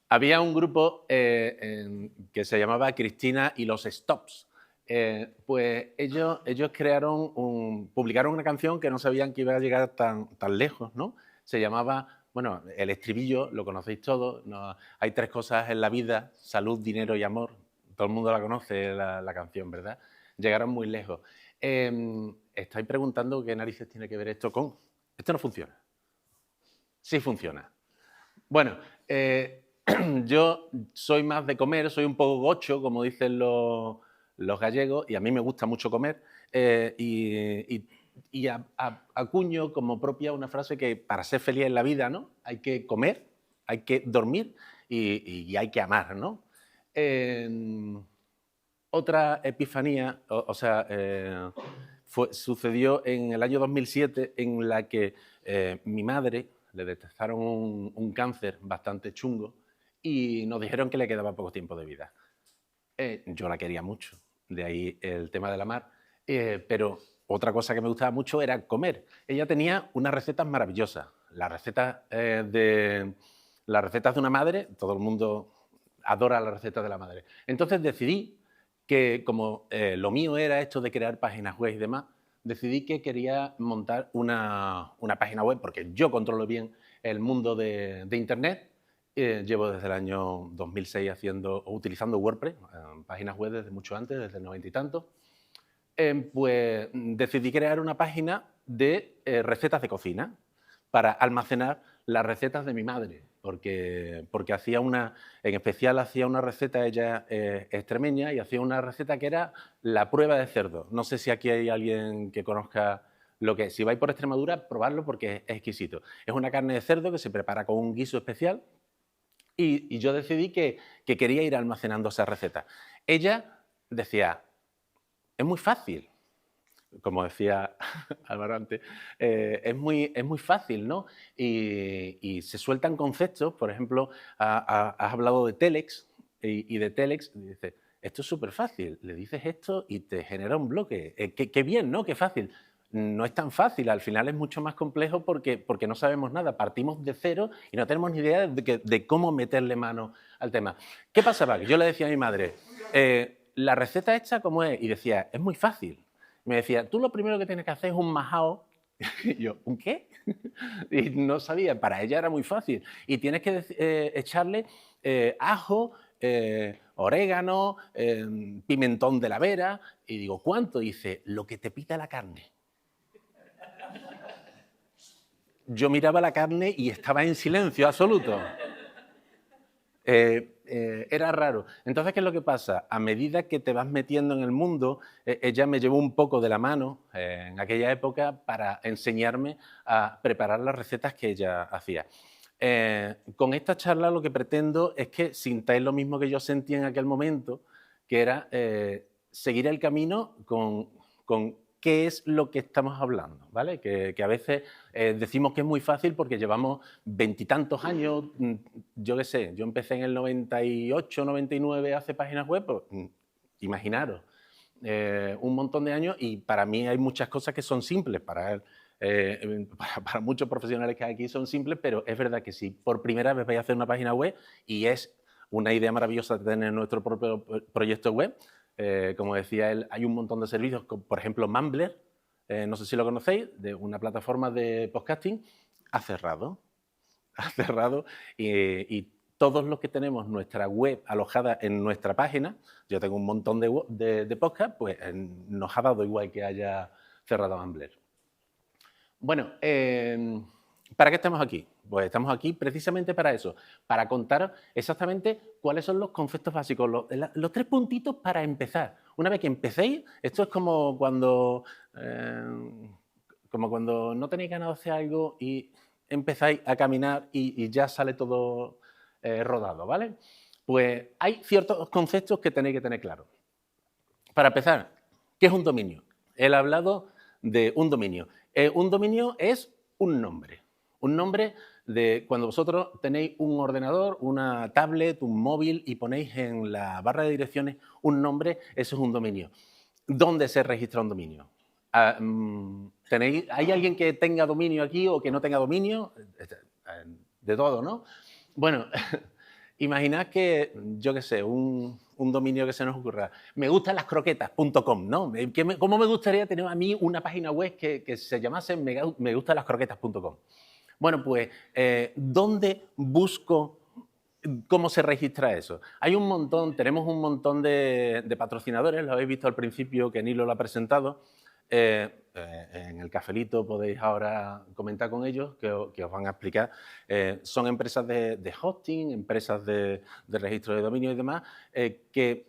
Había un grupo que se llamaba Cristina y los Stops. Pues ellos publicaron una canción que no sabían que iba a llegar tan lejos, ¿no? Se llamaba, bueno, el estribillo, lo conocéis todos, no, hay tres cosas en la vida: salud, dinero y amor. Todo el mundo la conoce, la canción, ¿verdad? Llegaron muy lejos. Estáis preguntando qué narices tiene que ver esto con... Esto no funciona. Sí funciona. Bueno, yo soy más de comer, soy un poco gocho, como dicen los gallegos, y a mí me gusta mucho comer, y acuño como propia una frase que para ser feliz en la vida, ¿no? Hay que comer, hay que dormir y hay que amar, ¿no? Otra epifanía, sucedió en el año 2007, en la que mi madre le detectaron un cáncer bastante chungo y nos dijeron que le quedaba poco tiempo de vida. Yo la quería mucho, de ahí el tema de la mar, pero otra cosa que me gustaba mucho era comer. Ella tenía unas recetas maravillosas. Las recetas de una madre, todo el mundo adora las recetas de la madre. Entonces decidí que, como lo mío era esto de crear páginas web y demás, decidí que quería montar una página web, porque yo controlo bien el mundo de Internet. Llevo desde el año 2006 utilizando WordPress, páginas web desde mucho antes, desde el 90 y tanto. Pues decidí crear una página de recetas de cocina para almacenar las recetas de mi madre, porque en especial hacía una receta, ella extremeña, y hacía una receta que era la prueba de cerdo. No sé si aquí hay alguien que conozca lo que es. Si vais por Extremadura, probadlo porque es exquisito. Es una carne de cerdo que se prepara con un guiso especial, y yo decidí que quería ir almacenando esa receta. Ella decía, es muy fácil, como decía Álvaro antes, es muy fácil, ¿no? Y se sueltan conceptos, por ejemplo, has hablado de Telex, y de Telex, y dices, esto es súper fácil, le dices esto y te genera un bloque. Qué bien, ¿no? Qué fácil. No es tan fácil, al final es mucho más complejo porque no sabemos nada, partimos de cero y no tenemos ni idea de cómo meterle mano al tema. ¿Qué pasaba? Que yo le decía a mi madre, la receta esta, ¿cómo es? Y decía, es muy fácil. Me decía, tú lo primero que tienes que hacer es un majao. Y yo, ¿un qué? Y no sabía, para ella era muy fácil. Y tienes que echarle ajo, orégano, pimentón de la Vera. Y digo, ¿cuánto? Y dice, lo que te pica la carne. Yo miraba la carne y estaba en silencio absoluto. Era raro. Entonces, ¿qué es lo que pasa? A medida que te vas metiendo en el mundo, ella me llevó un poco de la mano en aquella época para enseñarme a preparar las recetas que ella hacía. Con esta charla lo que pretendo es que sintáis lo mismo que yo sentí en aquel momento, que era seguir el camino con qué es lo que estamos hablando, ¿vale? Que a veces decimos que es muy fácil porque llevamos veintitantos años, yo qué sé, yo empecé en el 98, 99 a hacer páginas web, pues, imaginaros, un montón de años, y para mí hay muchas cosas que son simples, para muchos profesionales que hay aquí son simples, pero es verdad que si por primera vez vais a hacer una página web, y es una idea maravillosa tener nuestro propio proyecto web, como decía él, hay un montón de servicios, como por ejemplo Mumbler, no sé si lo conocéis, de una plataforma de podcasting, ha cerrado, ha cerrado, y todos los que tenemos nuestra web alojada en nuestra página, yo tengo un montón de podcast, pues nos ha dado igual que haya cerrado Mumbler. Bueno, ¿para qué estamos aquí? Pues estamos aquí precisamente para eso, para contar exactamente cuáles son los conceptos básicos, los tres puntitos para empezar. Una vez que empecéis, esto es como cuando no tenéis ganas de hacer algo y empezáis a caminar y ya sale todo rodado, ¿vale? Pues hay ciertos conceptos que tenéis que tener claros. Para empezar, ¿qué es un dominio? Él ha hablado de un dominio. Un dominio es un nombre. Un nombre de cuando vosotros tenéis un ordenador, una tablet, un móvil y ponéis en la barra de direcciones un nombre, eso es un dominio. ¿Dónde se registra un dominio? ¿Hay alguien que tenga dominio aquí o que no tenga dominio? De todo, ¿no? Bueno, Imaginad que, yo qué sé, un dominio que se nos ocurra. Me gustan las croquetas.com, ¿no? ¿Cómo me gustaría tener a mí una página web que se llamase me gustan las croquetas.com? Bueno, pues, ¿dónde busco cómo se registra eso? Tenemos un montón de patrocinadores, lo habéis visto al principio que Nilo lo ha presentado. En el cafelito podéis ahora comentar con ellos que os van a explicar. Son empresas de hosting, empresas de registro de dominio y demás, que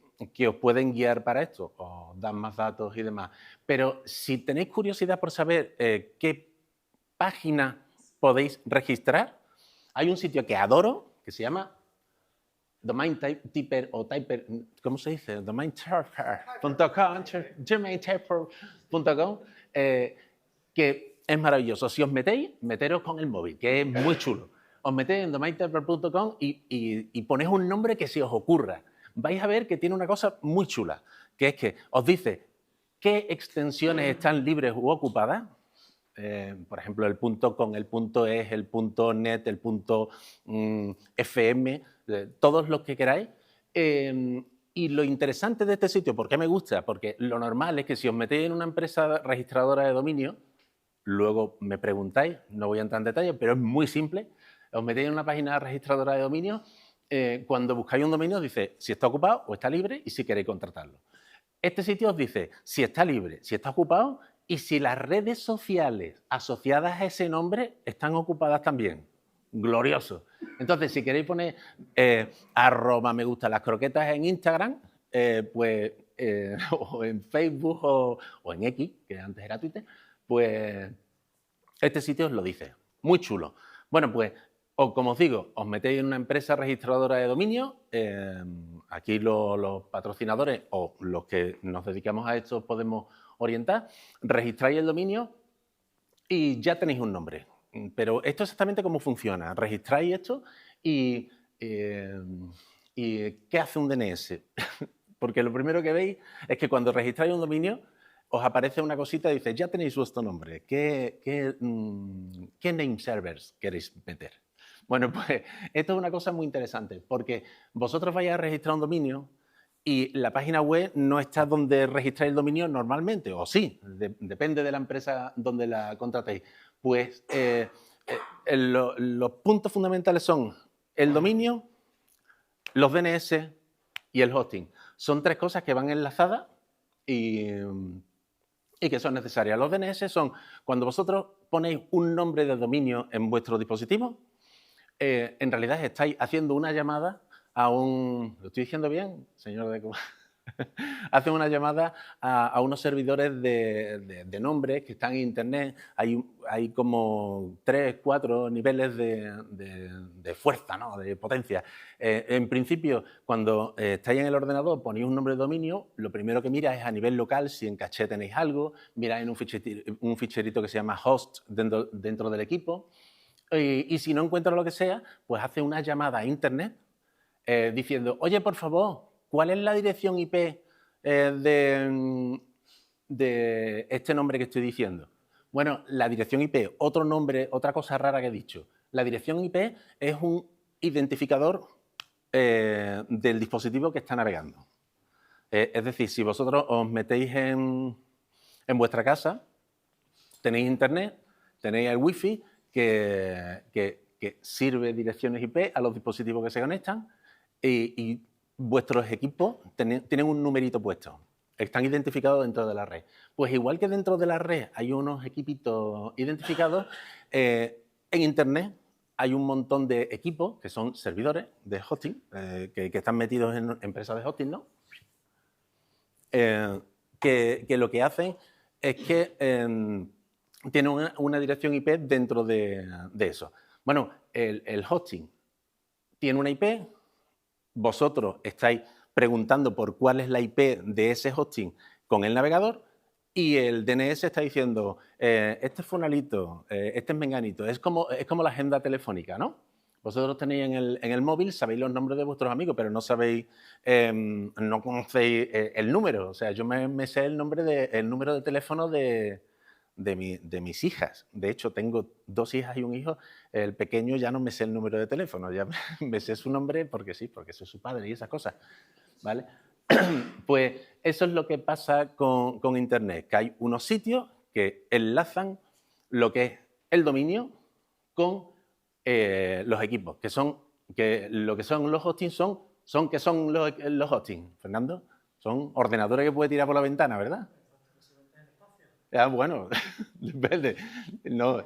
os pueden guiar para esto, os dan más datos y demás. Pero si tenéis curiosidad por saber qué página podéis registrar, hay un sitio que adoro que se llama Domain Tipper o Typer, ¿cómo se dice? Domaintyper.com, que es maravilloso. Si os meteros con el móvil, que es muy chulo. Os metéis en domaintyper.com y ponéis un nombre que se os ocurra. Vais a ver que tiene una cosa muy chula, que es que os dice qué extensiones están libres u ocupadas. Por ejemplo, el .com, el .es, el .net, el .fm, todos los que queráis. Y lo interesante de este sitio, ¿por qué me gusta? Porque lo normal es que si os metéis en una empresa registradora de dominio, luego me preguntáis, no voy a entrar en detalle, pero es muy simple. Os metéis en una página registradora de dominio, cuando buscáis un dominio dice si está ocupado o está libre y si queréis contratarlo. Este sitio os dice si está libre, si está ocupado y si las redes sociales asociadas a ese nombre están ocupadas también. Glorioso. Entonces, si queréis poner @ me gustan las croquetas en Instagram, o en Facebook o en X, que antes era Twitter, pues este sitio os lo dice. Muy chulo. Bueno, pues, como os digo, os metéis en una empresa registradora de dominio. Aquí los patrocinadores o los que nos dedicamos a esto podemos orientar. Registráis el dominio y ya tenéis un nombre. Pero esto es exactamente cómo funciona. Registráis esto y ¿qué hace un DNS? Porque lo primero que veis es que cuando registráis un dominio os aparece una cosita y dice, ya tenéis vuestro nombre. ¿Qué name servers queréis meter? Bueno, pues esto es una cosa muy interesante porque vosotros vais a registrar un dominio y la página web no está donde registráis el dominio normalmente, o sí, depende de la empresa donde la contratéis. Pues los puntos fundamentales son el dominio, los DNS y el hosting. Son tres cosas que van enlazadas y que son necesarias. Los DNS son cuando vosotros ponéis un nombre de dominio en vuestro dispositivo, en realidad estáis haciendo una llamada a un... ¿Lo estoy diciendo bien, señor de... Hacen una llamada a unos servidores de nombres que están en Internet. Hay como 3, 4 niveles de fuerza, ¿no? De potencia. En principio, cuando estáis en el ordenador, ponéis un nombre de dominio, lo primero que mira es a nivel local, si en caché tenéis algo, miráis en un ficherito que se llama host dentro del equipo. Y si no encuentra lo que sea, pues hace una llamada a Internet diciendo, oye, por favor, ¿cuál es la dirección IP de este nombre que estoy diciendo? Bueno, la dirección IP, otro nombre, otra cosa rara que he dicho. La dirección IP es un identificador del dispositivo que está navegando. Es decir, si vosotros os metéis en vuestra casa, tenéis Internet, tenéis el Wi-Fi, que sirve direcciones IP a los dispositivos que se conectan y vuestros equipos tienen un numerito puesto. Están identificados dentro de la red. Pues igual que dentro de la red hay unos equipitos identificados, en Internet hay un montón de equipos que son servidores de hosting, que están metidos en empresas de hosting, ¿no? Que lo que hacen es que tiene una dirección IP dentro de eso. Bueno, el hosting tiene una IP, vosotros estáis preguntando por cuál es la IP de ese hosting con el navegador y el DNS está diciendo, este es fulanito, este es menganito. Es como la agenda telefónica, ¿no? Vosotros tenéis en el móvil, sabéis los nombres de vuestros amigos, pero no sabéis, no conocéis el número. O sea, yo me sé el número de teléfono de de mis hijas. De hecho, tengo 2 hijas y un hijo. El pequeño ya no me sé el número de teléfono, ya me sé su nombre porque sí, porque soy su padre y esas cosas, ¿vale? Pues eso es lo que pasa con Internet, que hay unos sitios que enlazan lo que es el dominio con los equipos, que lo que son los hostings son los hostings, Fernando. Son ordenadores que puede tirar por la ventana, ¿verdad? Bueno, depende. No.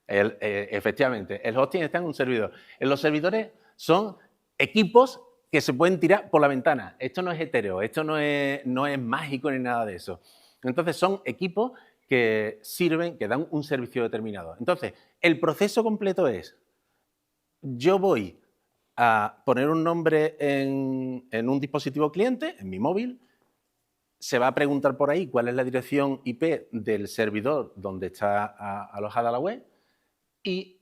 Efectivamente, el hosting está en un servidor. Los servidores son equipos que se pueden tirar por la ventana. Esto no es etéreo, esto no es mágico ni nada de eso. Entonces, son equipos que sirven, que dan un servicio determinado. Entonces, el proceso completo es, yo voy a poner un nombre en un dispositivo cliente, en mi móvil, se va a preguntar por ahí cuál es la dirección IP del servidor donde está alojada la web y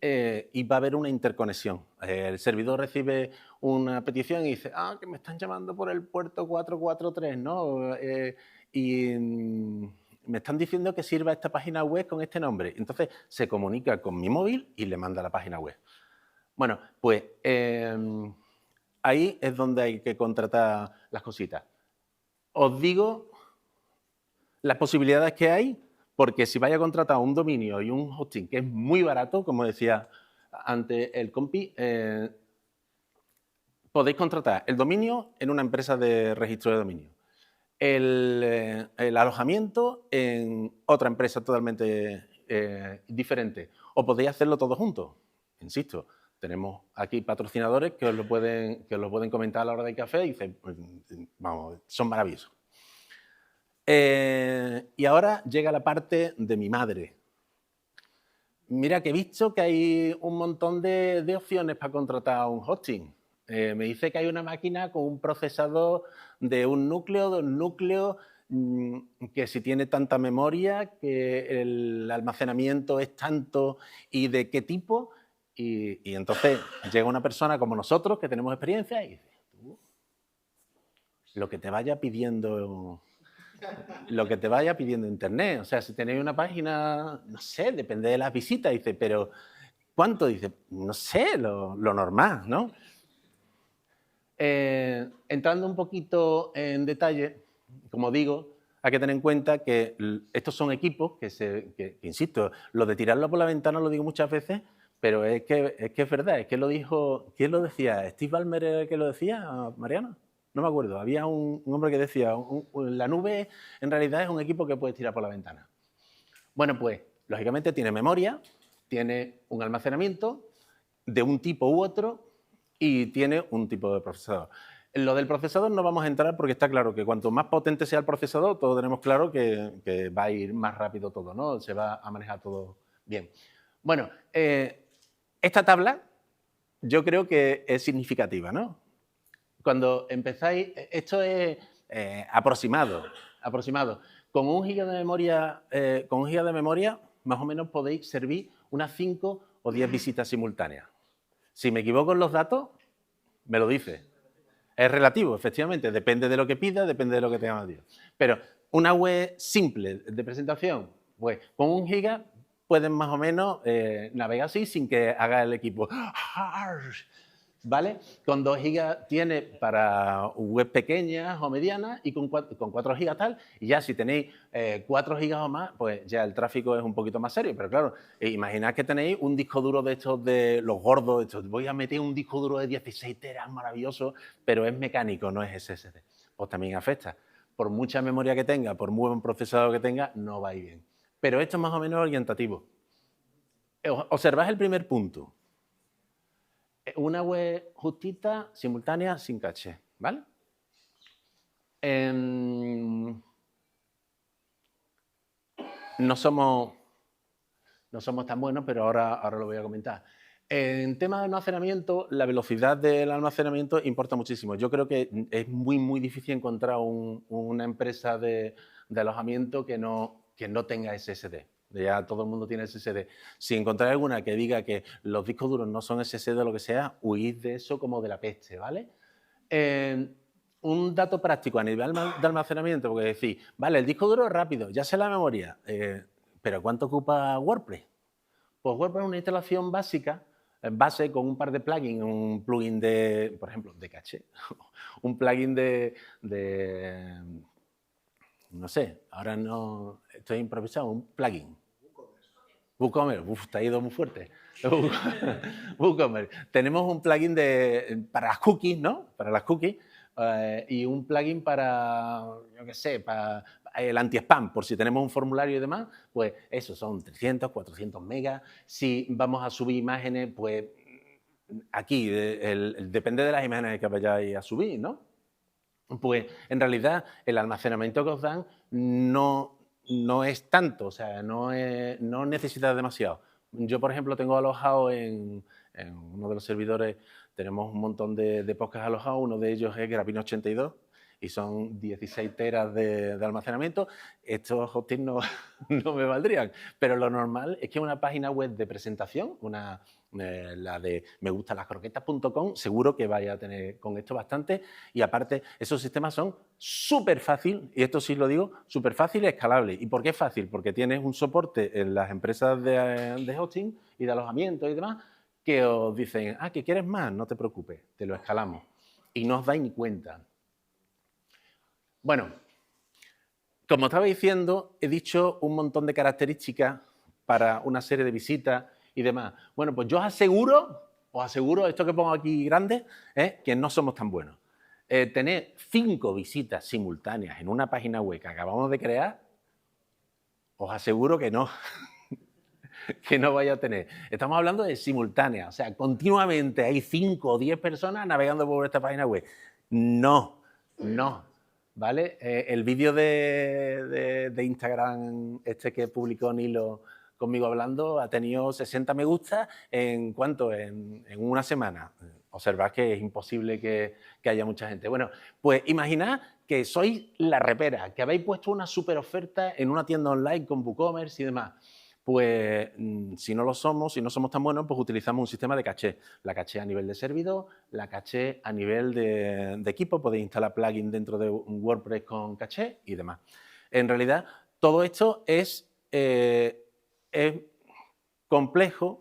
va a haber una interconexión. El servidor recibe una petición y dice, que me están llamando por el puerto 443, ¿no? Me están diciendo que sirva esta página web con este nombre. Entonces se comunica con mi móvil y le manda la página web. Bueno, pues ahí es donde hay que contratar las cositas. Os digo las posibilidades que hay, porque si vais a contratar un dominio y un hosting que es muy barato, como decía antes el compi, podéis contratar el dominio en una empresa de registro de dominio, el alojamiento en otra empresa totalmente diferente, o podéis hacerlo todo junto. Insisto, tenemos aquí patrocinadores que os lo pueden comentar a la hora del café y dicen, pues, vamos, son maravillosos. Y ahora llega la parte de mi madre. Mira que he visto que hay un montón de opciones para contratar un hosting. Me dice que hay una máquina con un procesador de un núcleo, 2 núcleos, que si tiene tanta memoria, que el almacenamiento es tanto y de qué tipo. Y entonces llega una persona como nosotros que tenemos experiencia y dice, lo que te vaya pidiendo Internet. O sea, si tenéis una página, no sé, depende de las visitas, dice, pero ¿cuánto? Dice, no sé, lo normal, ¿no? Entrando un poquito en detalle, como digo, hay que tener en cuenta que estos son equipos que insisto, lo de tirarlo por la ventana lo digo muchas veces, pero es que es verdad, es que lo dijo, ¿quién lo decía? ¿Steve Ballmer era el que lo decía, Mariano? No me acuerdo, había un hombre que decía, la nube en realidad es un equipo que puedes tirar por la ventana. Bueno, pues, lógicamente tiene memoria, tiene un almacenamiento de un tipo u otro y tiene un tipo de procesador. En lo del procesador no vamos a entrar porque está claro que cuanto más potente sea el procesador, todos tenemos claro que va a ir más rápido todo, ¿no? Se va a manejar todo bien. Bueno, esta tabla yo creo que es significativa, ¿no? Cuando empezáis, esto es aproximado. Con 1 giga de memoria, más o menos podéis servir unas 5 o 10 visitas simultáneas. Si me equivoco en los datos, me lo dice. Es relativo, efectivamente, depende de lo que pida, depende de lo que tengamos. Pero una web simple de presentación, pues con 1 giga pueden más o menos navegar así sin que haga el equipo. ¿Vale? Con 2 gigas tiene para web pequeñas o medianas y con 4 gigas tal. Y ya si tenéis 4 gigas o más, pues ya el tráfico es un poquito más serio. Pero claro, imaginad que tenéis un disco duro de estos de los gordos. Voy a meter un disco duro de 16 teras maravilloso, pero es mecánico, no es SSD. Pues también afecta. Por mucha memoria que tenga, por muy buen procesador que tenga, no va a ir bien. Pero esto es más o menos orientativo. Observad el primer punto. Una web justita, simultánea, sin caché, ¿vale? No somos tan buenos, pero ahora lo voy a comentar. En tema de almacenamiento, la velocidad del almacenamiento importa muchísimo. Yo creo que es muy, muy difícil encontrar una empresa de alojamiento que no tenga SSD. Ya todo el mundo tiene SSD. Si encontráis alguna que diga que los discos duros no son SSD o lo que sea, huid de eso como de la peste, ¿vale? Un dato práctico a nivel de almacenamiento, porque decís, vale, el disco duro es rápido, ya sé la memoria. ¿Pero cuánto ocupa WordPress? Pues WordPress es una instalación básica, base con un par de plugins, un plugin de, por ejemplo, de caché, un plugin de no sé, ahora no, estoy improvisado, un plugin. WooCommerce, te ha ido muy fuerte. WooCommerce. Tenemos un plugin para las cookies, ¿no? Para las cookies. Y un plugin para, yo qué sé, para el anti-spam, por si tenemos un formulario y demás, pues eso son 300, 400 megas. Si vamos a subir imágenes, pues aquí depende de las imágenes que vayáis a subir, ¿no? Pues en realidad el almacenamiento que os dan no es tanto, o sea, no necesita demasiado. Yo, por ejemplo, tengo alojado en uno de los servidores, tenemos un montón de podcasts alojados, uno de ellos es Gravino 82 y son 16 teras de almacenamiento. Estos hostings no me valdrían, pero lo normal es que una página web de presentación, la de megustalascroquetas.com, seguro que vaya a tener con esto bastante. Y aparte, esos sistemas son súper fácil, y esto sí lo digo, súper fácil y escalable. ¿Y por qué es fácil? Porque tienes un soporte en las empresas de hosting y de alojamiento y demás que os dicen, ¿que quieres más? No te preocupes, te lo escalamos. Y no os dais ni cuenta. Bueno, como estaba diciendo, he dicho un montón de características para una serie de visitas y demás. Bueno, pues yo os aseguro, esto que pongo aquí grande, que no somos tan buenos. Tener 5 visitas simultáneas en una página web que acabamos de crear, os aseguro que no, que no vaya a tener. Estamos hablando de simultáneas, o sea, continuamente hay 5 o 10 personas navegando por esta página web. No, ¿vale? El vídeo de Instagram que publicó Nilo conmigo hablando ha tenido 60 me gusta en una semana. Observad que es imposible que haya mucha gente. Bueno, pues imaginad que sois la repera, que habéis puesto una super oferta en una tienda online con WooCommerce y demás. Pues si no somos tan buenos, pues utilizamos un sistema de caché. La caché a nivel de servidor, la caché a nivel de equipo. Podéis instalar plugins dentro de un WordPress con caché y demás. En realidad, todo esto es complejo,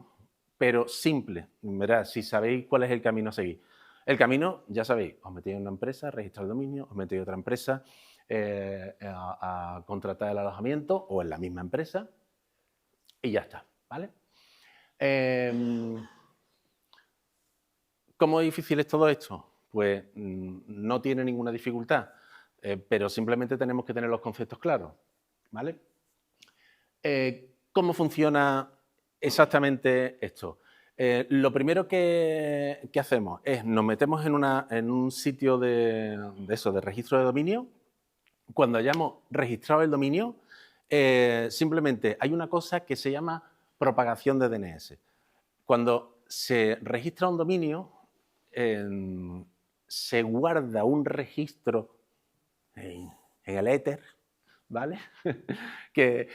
pero simple. Verás, si sabéis cuál es el camino a seguir. El camino, ya sabéis, os metéis en una empresa, registrar el dominio, os metéis en otra empresa a contratar el alojamiento o en la misma empresa y ya está, ¿vale? ¿Cómo difícil es todo esto? Pues no tiene ninguna dificultad, pero simplemente tenemos que tener los conceptos claros, ¿vale? ¿Cómo funciona exactamente esto? Lo primero que hacemos es nos metemos en un sitio de registro de dominio. Cuando hayamos registrado el dominio, simplemente hay una cosa que se llama propagación de DNS. Cuando se registra un dominio, se guarda un registro en el éter, ¿vale? que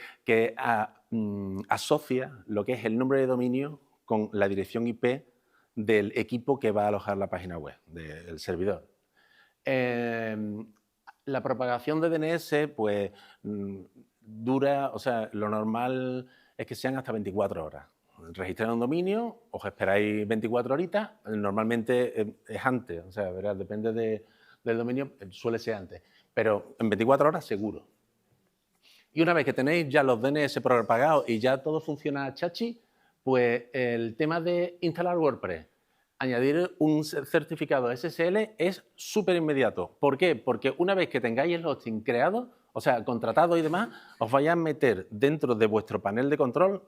asocia lo que es el nombre de dominio con la dirección IP del equipo que va a alojar la página web, del servidor. La propagación de DNS, pues, dura, o sea, lo normal es que sean hasta 24 horas. Registrar un dominio, os esperáis 24 horitas, normalmente es antes, o sea, verás, depende del dominio, suele ser antes, pero en 24 horas seguro. Y una vez que tenéis ya los DNS propagados y ya todo funciona chachi, pues el tema de instalar WordPress, añadir un certificado SSL es súper inmediato. ¿Por qué? Porque una vez que tengáis el hosting creado, o sea, contratado y demás, os vais a meter dentro de vuestro panel de control,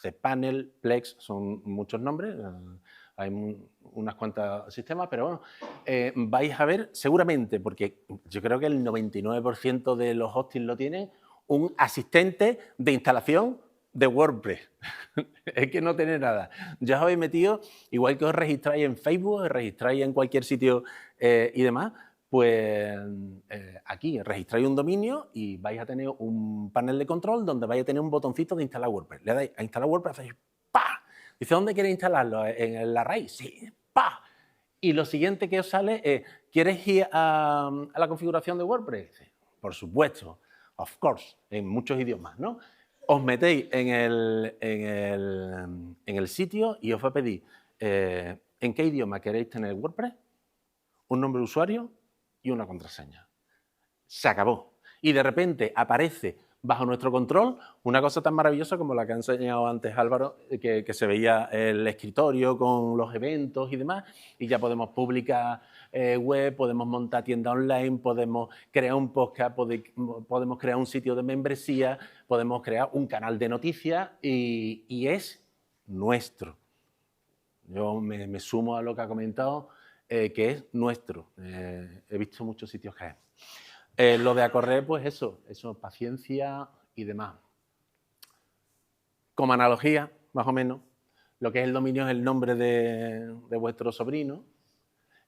cPanel, Plex, son muchos nombres, hay unas cuantas sistemas, pero bueno, vais a ver seguramente, porque yo creo que el 99% de los hostings lo tienen, un asistente de instalación de WordPress. Es que no tiene nada. Ya os habéis metido, igual que os registráis en Facebook, os registráis en cualquier sitio y demás, pues aquí registráis un dominio y vais a tener un panel de control donde vais a tener un botoncito de instalar WordPress. Le dais a instalar WordPress, hacéis ¡pa! Dice, ¿dónde queréis instalarlo? ¿En la raíz? Sí, ¡pa! Y lo siguiente que os sale es, ¿quieres ir a la configuración de WordPress? Dice, por supuesto, of course, en muchos idiomas, ¿no? os metéis en el sitio y os va a pedir en qué idioma queréis tener WordPress, un nombre de usuario y una contraseña. Se acabó. Y de repente aparece bajo nuestro control una cosa tan maravillosa como la que ha enseñado antes Álvaro, que se veía el escritorio con los eventos y demás, y ya podemos publicar web, podemos montar tienda online, podemos crear un podcast, podemos crear un sitio de membresía, podemos crear un canal de noticias y es nuestro. Yo me sumo a lo que ha comentado, que es nuestro. He visto muchos sitios que es. Lo de Acorrer, pues eso, paciencia y demás. Como analogía, más o menos, lo que es el dominio es el nombre de vuestro sobrino.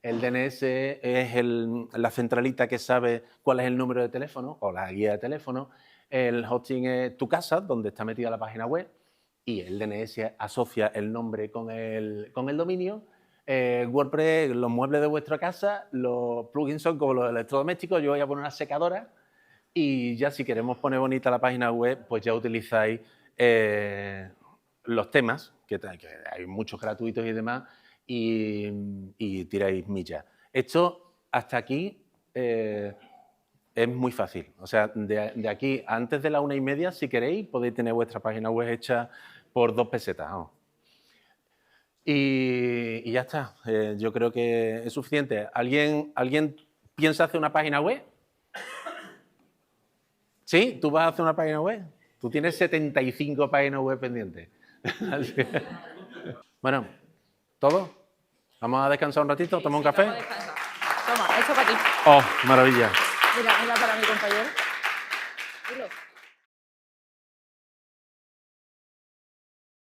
El DNS es la centralita que sabe cuál es el número de teléfono o la guía de teléfono. El hosting es tu casa, donde está metida la página web. Y el DNS asocia el nombre con el dominio. WordPress, los muebles de vuestra casa, los plugins son como los electrodomésticos. Yo voy a poner una secadora y ya si queremos poner bonita la página web, pues ya utilizáis los temas, que hay muchos gratuitos y demás, y tiráis millas. Esto hasta aquí es muy fácil. O sea, de aquí antes de las 1:30, si queréis, podéis tener vuestra página web hecha por 2 pesetas. Vamos. Y ya está. Yo creo que es suficiente. ¿Alguien piensa hacer una página web? ¿Sí? ¿Tú vas a hacer una página web? Tú tienes 75 páginas web pendientes. Bueno, ¿todo? ¿Vamos a descansar un ratito? Sí, ¿Toma un café? Toma, eso para ti. ¡Oh, maravilla! Mira, para mi compañero. Dilo.